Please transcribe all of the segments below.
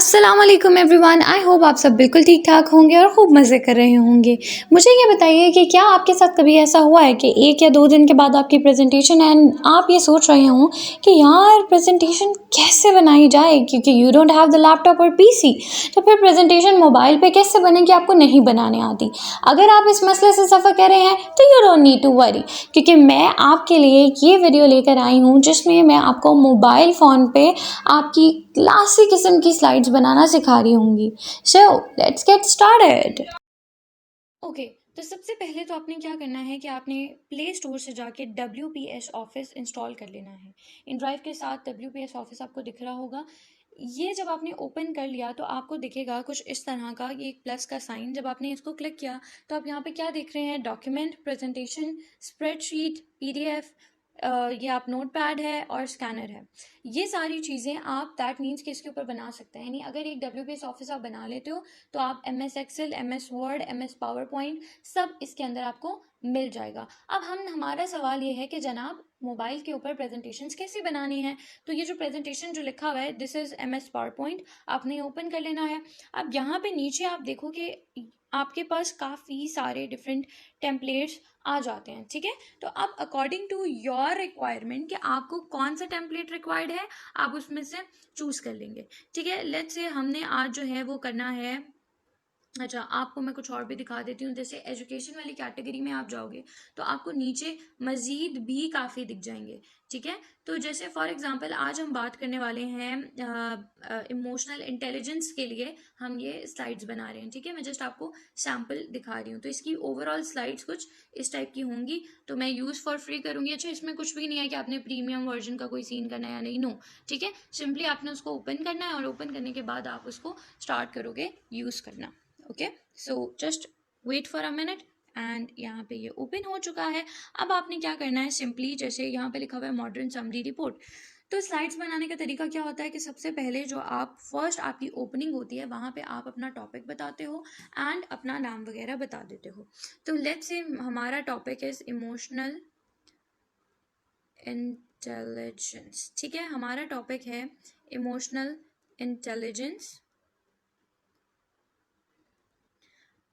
अस्सलाम वालेकुम everyone. I hope आप सब बिल्कुल ठीक ठाक होंगे और खूब मज़े कर रहे होंगे। मुझे ये बताइए कि क्या आपके साथ कभी ऐसा हुआ है कि 1 या 2 दिन के बाद आपकी प्रेजेंटेशन एंड आप ये सोच रहे हों कि यार प्रेजेंटेशन कैसे बनाई जाए, क्योंकि you don't have the laptop और पीसी, तो फिर प्रेजेंटेशन मोबाइल पे कैसे बनेगी आपको नहीं बनाने आती। अगर आप इस मसले से सफ़र कर रहे हैं तो you don't need to worry, क्योंकि मैं आपके लिए ये वीडियो लेकर आई हूँ जिसमें मैं आपको मोबाइल फ़ोन पे आपकी क्लासी किस्म की स्लाइड्स बनाना सिखा रही होंगी। So let's get started. Okay, तो सबसे पहले तो आपने क्या करना है कि आपने प्ले स्टोर से जाके WPS ऑफिस इंस्टॉल कर लेना है। इन ड्राइव के साथ WPS ऑफिस आपको दिख रहा होगा। ये जब आपने ओपन कर लिया तो आपको दिखेगा कुछ इस तरह का, ये एक प्लस का साइन। जब आपने इसको क्लिक किया तो आप यहाँ पे क्या देख रहे हैं, डॉक्यूमेंट, प्रेजेंटेशन, स्प्रेडशीट, PDF, ये आप नोट पैड है और स्कैनर है। ये सारी चीज़ें आप दैट मीन्स कि इसके ऊपर बना सकते हैं। यानी अगर एक WPS ऑफिस आप बना लेते हो तो आप MS excel, MS word, MS PowerPoint सब इसके अंदर आपको मिल जाएगा। अब हमारा सवाल ये है कि जनाब मोबाइल के ऊपर प्रेजेंटेशंस कैसे बनानी है। तो ये जो प्रेजेंटेशन जो लिखा हुआ है, this is MS power point, आपने ओपन कर लेना है। अब यहाँ पे नीचे आप देखो कि आपके पास काफ़ी सारे डिफरेंट टेम्पलेट्स आ जाते हैं, ठीक है। तो अब अकॉर्डिंग टू योर रिक्वायरमेंट कि आपको कौन सा टेम्पलेट रिक्वायर्ड है, आप उसमें से चूज़ कर लेंगे, ठीक है। लेट्स से हमने आज जो है वो करना है, अच्छा आपको मैं कुछ और भी दिखा देती हूँ। जैसे एजुकेशन वाली कैटेगरी में आप जाओगे तो आपको नीचे मज़ीद भी काफ़ी दिख जाएंगे, ठीक है। तो जैसे फॉर एग्जांपल आज हम बात करने वाले हैं इमोशनल इंटेलिजेंस के लिए हम ये स्लाइड्स बना रहे हैं, ठीक है। मैं जस्ट आपको सैम्पल दिखा रही हूँ। तो इसकी ओवरऑल स्लाइड्स कुछ इस टाइप की होंगी, तो मैं यूज़ फॉर फ्री करूँगी। अच्छा, इसमें कुछ भी नहीं है कि आपने प्रीमियम वर्जन का कोई सीन करना है या नहीं, नो, ठीक है। सिंपली आपने उसको ओपन करना है और ओपन करने के बाद आप उसको स्टार्ट करोगे यूज़ करना। Okay, so just wait for a minute and यहाँ पे ये ओपन हो चुका है। अब आपने क्या करना है, सिंपली जैसे यहाँ पे लिखा हुआ है मॉडर्न समरी रिपोर्ट। तो स्लाइड्स बनाने का तरीका क्या होता है कि सबसे पहले जो आप फर्स्ट आपकी ओपनिंग होती है वहाँ पे आप अपना टॉपिक बताते हो एंड अपना नाम वगैरह बता देते हो। तो लेट्स से हमारा टॉपिक इज इमोशनल इंटेलिजेंस, ठीक है। हमारा टॉपिक है इमोशनल इंटेलिजेंस,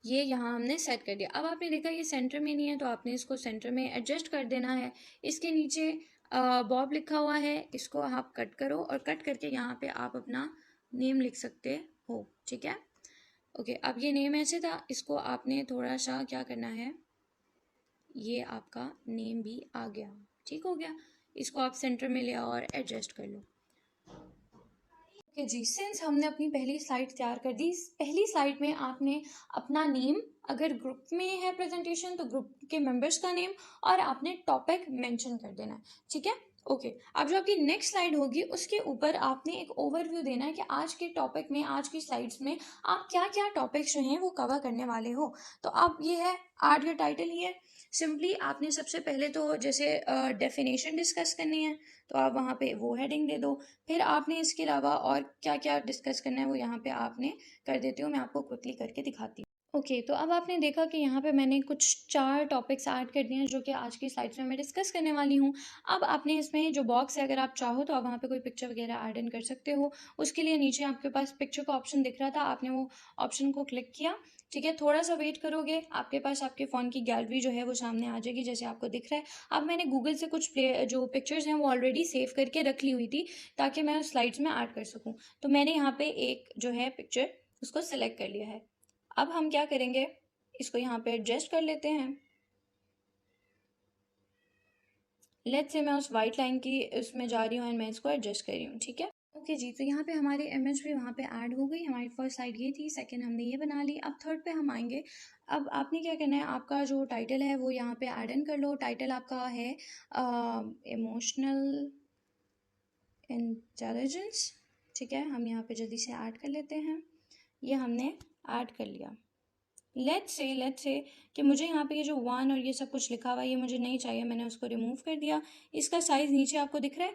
ये यहाँ हमने सेट कर दिया। अब आपने देखा ये सेंटर में नहीं है तो आपने इसको सेंटर में एडजस्ट कर देना है। इसके नीचे बॉब लिखा हुआ है, इसको आप कट करो और कट करके यहाँ पे आप अपना नेम लिख सकते हो, ठीक है। ओके, अब ये नेम ऐसे था, इसको आपने थोड़ा सा क्या करना है, ये आपका नेम भी आ गया, ठीक हो गया। इसको आप सेंटर में ले आओ और एडजस्ट कर लो। ओके जी, सिंस हमने अपनी पहली स्लाइड तैयार कर दी, पहली स्लाइड में आपने अपना नेम, अगर ग्रुप में है प्रेजेंटेशन तो ग्रुप के मेंबर्स का नेम और आपने टॉपिक मेंशन कर देना है, ठीक है। ओके, अब जो आपकी नेक्स्ट स्लाइड होगी उसके ऊपर आपने एक ओवरव्यू देना है कि आज के टॉपिक में, आज की स्लाइड्स में आप क्या क्या टॉपिक्स जो हैं वो कवर करने वाले हो। तो अब ये है add your title here. Simply आपने सबसे पहले तो जैसे डेफिनेशन डिस्कस करनी है तो आप वहाँ पे वो हेडिंग दे दो। फिर आपने इसके अलावा और क्या क्या डिस्कस करना है वो यहाँ पे आपने कर देते हो। मैं आपको क्विकली करके दिखाती हूँ। ओके, तो अब आपने देखा कि यहाँ पे मैंने कुछ 4 टॉपिक्स ऐड कर दिए हैं जो कि आज की स्लाइड्स में मैं डिस्कस करने वाली हूँ। अब आपने इसमें जो बॉक्स है, अगर आप चाहो तो आप वहाँ पे कोई पिक्चर वगैरह ऐड इन कर सकते हो। उसके लिए नीचे आपके पास पिक्चर का ऑप्शन दिख रहा था, आपने वो ऑप्शन को क्लिक किया, ठीक है। थोड़ा सा वेट करोगे, आपके पास आपके फ़ोन की गैलरी जो है वो सामने आ जाएगी जैसे आपको दिख रहा है। अब मैंने गूगल से कुछ जो पिक्चर्स हैं वो ऑलरेडी सेव करके रख ली हुई थी ताकि मैं उस स्लाइड्स में ऐड कर सकूँ। तो मैंने यहाँ पे एक जो है पिक्चर उसको सिलेक्ट कर लिया है। अब हम क्या करेंगे, इसको यहाँ पे एडजस्ट कर लेते हैं। लेट्स से मैं उस वाइट लाइन की उसमें जा रही हूँ एंड मैं इसको एडजस्ट कर रही हूँ, ठीक है। ओके जी, तो यहाँ पे हमारी इमेज भी वहाँ पे ऐड हो गई। हमारी फर्स्ट साइड ये थी, सेकंड हमने ये बना ली। अब थर्ड पे हम आएंगे। अब आपने क्या करना है, आपका जो टाइटल है वो यहाँ पे ऐड इन कर लो। टाइटल आपका है इमोशनल इंटेलिजेंस, ठीक है। हम यहाँ पे जल्दी से ऐड कर लेते हैं, ये हमने ऐड कर लिया। लेट्स से कि मुझे यहाँ पे ये जो 1 और ये सब कुछ लिखा हुआ है ये मुझे नहीं चाहिए, मैंने उसको रिमूव कर दिया। इसका साइज़ नीचे आपको दिख रहा है,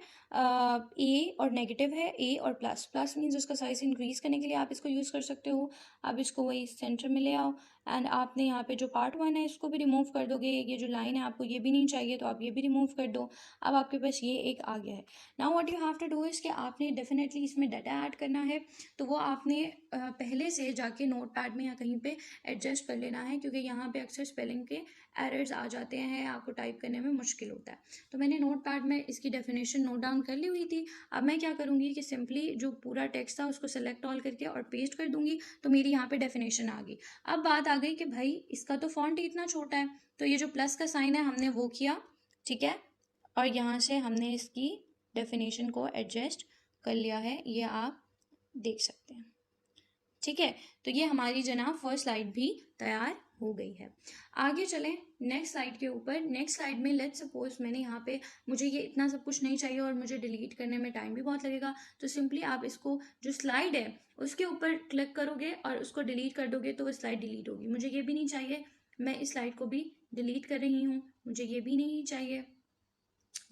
ए और नेगेटिव है, ए और प्लस। प्लस मीन्स उसका साइज़ इंक्रीज़ करने के लिए आप इसको यूज़ कर सकते हो। अब इसको वही सेंटर में ले आओ एंड आपने यहाँ पे जो पार्ट 1 है इसको भी रिमूव कर दोगे, ये जो लाइन है आपको ये भी नहीं चाहिए तो आप ये भी रिमूव कर दो। अब आपके पास ये एक आ गया है। Now what you have to do is कि आपने डेफिनेटली इसमें डाटा ऐड करना है, तो वो आपने पहले से जाके नोट पैड में या कहीं पे एडजस्ट कर लेना है, क्योंकि यहाँ पे अक्सर स्पेलिंग के एरर्स आ जाते हैं, आपको टाइप करने में मुश्किल होता है। तो मैंने नोट पैड में इसकी डेफिनेशन नोट डाउन कर ली हुई थी। अब मैं क्या करूँगी कि सिंपली जो पूरा टेक्स्ट था उसको सेलेक्ट ऑल करके और पेस्ट कर दूंगी, तो मेरी यहाँ पे डेफिनेशन आ गई। अब बात आ गई कि भाई इसका तो फॉन्ट ही इतना छोटा है, तो ये जो प्लस का साइन है हमने वो किया, ठीक है, और यहाँ से हमने इसकी डेफिनेशन को एडजस्ट कर लिया है, ये आप देख सकते हैं, ठीक है। तो ये हमारी जनाब फर्स्ट स्लाइड भी तैयार हो गई है। आगे चलें नेक्स्ट स्लाइड के ऊपर। नेक्स्ट स्लाइड में लेट्स सपोज मैंने यहाँ पे, मुझे ये इतना सब कुछ नहीं चाहिए और मुझे डिलीट करने में टाइम भी बहुत लगेगा, तो सिंपली आप इसको जो स्लाइड है उसके ऊपर क्लिक करोगे और उसको डिलीट कर दोगे तो वो स्लाइड डिलीट होगी। मुझे ये भी नहीं चाहिए, मैं इस स्लाइड को भी डिलीट कर रही हूँ, मुझे ये भी नहीं चाहिए,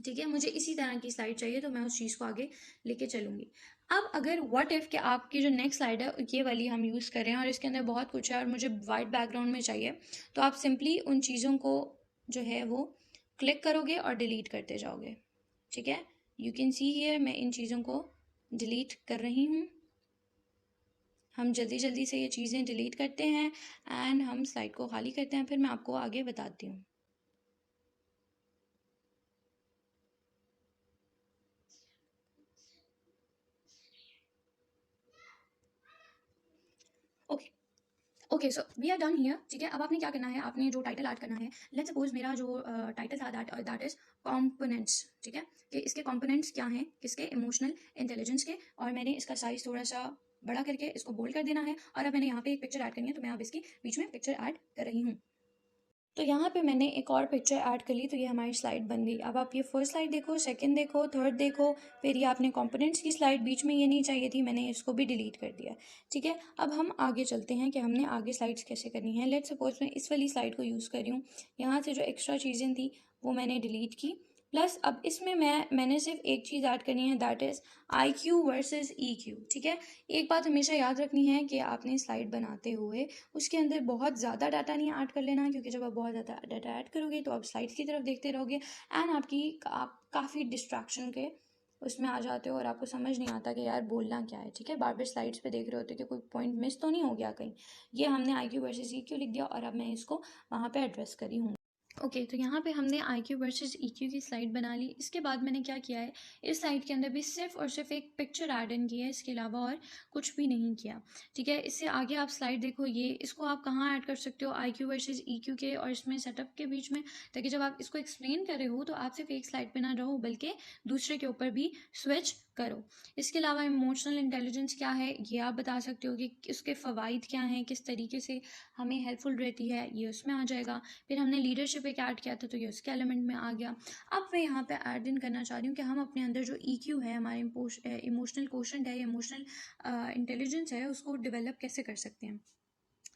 ठीक है। मुझे इसी तरह की स्लाइड चाहिए तो मैं उस चीज़ को आगे लेके चलूँगी। अब अगर व्हाट इफ़ कि आपकी जो नेक्स्ट स्लाइड है ये वाली हम यूज़ कर रहे हैं और इसके अंदर बहुत कुछ है और मुझे वाइट बैकग्राउंड में चाहिए, तो आप सिंपली उन चीज़ों को जो है वो क्लिक करोगे और डिलीट करते जाओगे, ठीक है। यू कैन सी हियर मैं इन चीज़ों को डिलीट कर रही हूँ। हम जल्दी जल्दी से ये चीज़ें डिलीट करते हैं एंड हम स्लाइड को खाली करते हैं, फिर मैं आपको आगे बताती हूँ। Okay okay, so we are done here, ठीक है। अब आपने क्या करना है, आपने जो टाइटल ऐड करना है, लेट्स सपोज मेरा जो टाइटल था दैट इज कंपोनेंट्स, ठीक है, कि इसके कंपोनेंट्स क्या हैं, किसके, इमोशनल इंटेलिजेंस के, और मैंने इसका साइज थोड़ा सा बड़ा करके इसको बोल्ड कर देना है। और अब मैंने यहाँ पे एक पिक्चर ऐड करनी है, तो मैं अब इसकी बीच में पिक्चर ऐड कर रही हूँ। तो यहाँ पे मैंने एक और पिक्चर ऐड कर ली, तो ये हमारी स्लाइड बन गई। अब आप ये फर्स्ट स्लाइड देखो, सेकंड देखो, थर्ड देखो, फिर ये आपने कंपोनेंट्स की स्लाइड, बीच में ये नहीं चाहिए थी, मैंने इसको भी डिलीट कर दिया, ठीक है। अब हम आगे चलते हैं कि हमने आगे स्लाइड्स कैसे करनी है। लेट्स सपोज मैं इस वाली स्लाइड को यूज़ कर रही हूँ, यहाँ से जो एक्स्ट्रा चीज़ें थी वो मैंने डिलीट की, प्लस अब इसमें मैंने सिर्फ एक चीज़ ऐड करनी है, that is IQ versus EQ, ठीक है। एक बात हमेशा याद रखनी है कि आपने स्लाइड बनाते हुए उसके अंदर बहुत ज़्यादा डाटा नहीं ऐड कर लेना, क्योंकि जब आप बहुत ज़्यादा डाटा ऐड करोगे तो आप स्लाइड्स की तरफ देखते रहोगे एंड आप काफ़ी डिस्ट्रैक्शन के उसमें आ जाते हो और आपको समझ नहीं आता कि यार बोलना क्या है, ठीक है। बार बार स्लाइड्स पे देख रहे होते हो कि कोई पॉइंट मिस तो नहीं हो गया कहीं। ये हमने IQ वर्सेस EQ लिख दिया और अब मैं इसको वहाँ पे एड्रेस करी हूँ। ओके, तो यहाँ पे हमने IQ वर्सेस EQ की स्लाइड बना ली। इसके बाद मैंने क्या किया है, इस स्लाइड के अंदर भी सिर्फ और सिर्फ एक पिक्चर ऐड इन की है, इसके अलावा और कुछ भी नहीं किया, ठीक है। इससे आगे आप स्लाइड देखो, ये इसको आप कहाँ ऐड कर सकते हो, IQ वर्सेस EQ के और इसमें सेटअप के बीच में, ताकि जब आप इसको एक्सप्लेन कर रहे हो तो आप सिर्फ एक स्लाइड पे ना रहो बल्कि दूसरे के ऊपर भी स्विच करो। इसके अलावा इमोशनल इंटेलिजेंस क्या है ये आप बता सकते हो कि उसके फ़वाइद क्या हैं, किस तरीके से हमें हेल्पफुल रहती है, ये उसमें आ जाएगा। फिर हमने लीडरशिप एक ऐड किया था तो ये उसके एलिमेंट में आ गया। अब मैं यहाँ पे ऐड इन करना चाह रही हूँ कि हम अपने अंदर जो EQ है, हमारे इमोशनल क्वोशंट है, इमोशनल इंटेलिजेंस है, उसको डेवलप कैसे कर सकते हैं।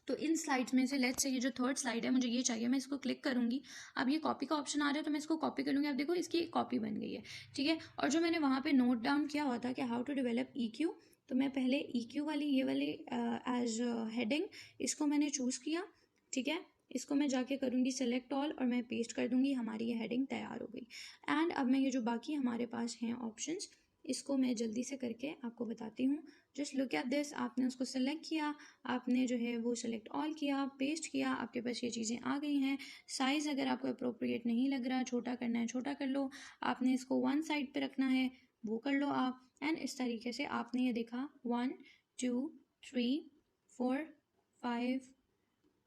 तो इन स्लाइड्स में से लेट्स से ये जो थर्ड स्लाइड है मुझे ये चाहिए, मैं इसको क्लिक करूँगी। अब ये कॉपी का ऑप्शन आ रहा है तो मैं इसको कॉपी करूँगी। आप देखो इसकी कॉपी बन गई है, ठीक है। और जो मैंने वहाँ पे नोट डाउन किया हुआ था कि हाउ टू डेवलप EQ, तो मैं पहले EQ वाली ये वाली एज हेडिंग इसको मैंने चूज़ किया, ठीक है। इसको मैं जाके करूँगी सेलेक्ट ऑल और मैं पेस्ट कर दूँगी, हमारी ये हेडिंग तैयार हो गई। एंड अब मैं ये जो बाकी हमारे पास हैं ऑप्शंस, इसको मैं जल्दी से करके आपको बताती हूँ। जस्ट लुक एट दिस, आपने उसको सेलेक्ट किया, आपने जो है वो सेलेक्ट ऑल किया, पेस्ट किया, आपके पास ये चीज़ें आ गई हैं। साइज़ अगर आपको अप्रोप्रिएट नहीं लग रहा, छोटा करना है छोटा कर लो, आपने इसको वन साइड पे रखना है वो कर लो आप। एंड इस तरीके से आपने ये देखा 1 2 3 4 5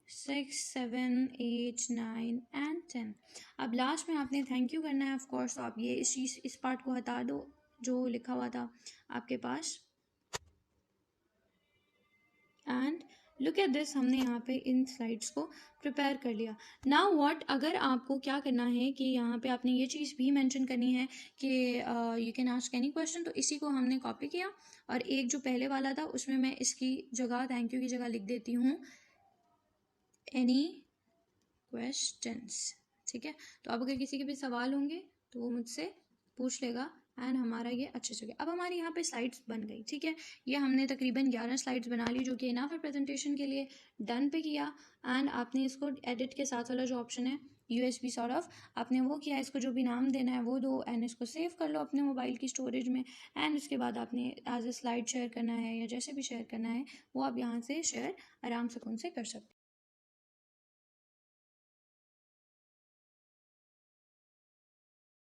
6 7 8 9 एंड 10। अब लास्ट में आपने थैंक यू करना है ऑफ कोर्स, तो आप ये इस पार्ट को हटा दो जो लिखा हुआ था आपके पास। एंड लुक एट दिस, हमने यहाँ पे इन स्लाइड्स को प्रिपेयर कर लिया। नाउ व्हाट, अगर आपको क्या करना है कि यहाँ पे आपने ये चीज़ भी मेंशन करनी है कि you can ask any question, तो इसी को हमने कॉपी किया और एक जो पहले वाला था उसमें मैं इसकी जगह थैंक यू की जगह लिख देती हूँ एनी क्वेश्चंस, ठीक है। तो अब अगर किसी के भी सवाल होंगे तो वो मुझसे पूछ लेगा एंड हमारा ये अच्छे से हो गया। अब हमारी यहाँ पे स्लाइड्स बन गई, ठीक है। ये हमने तकरीबन 11 स्लाइड्स बना ली, जो कि इनफ है प्रेजेंटेशन के लिए। डन पे किया एंड आपने इसको एडिट के साथ वाला जो ऑप्शन है USB सॉर्ट ऑफ, आपने वो किया, इसको जो भी नाम देना है वो दो एंड इसको सेव कर लो अपने मोबाइल की स्टोरेज में। एंड उसके बाद आपने एज ए स्लाइड शेयर करना है या जैसे भी शेयर करना है वो आप यहाँ से शेयर आराम सुकून से कर सकते हैं।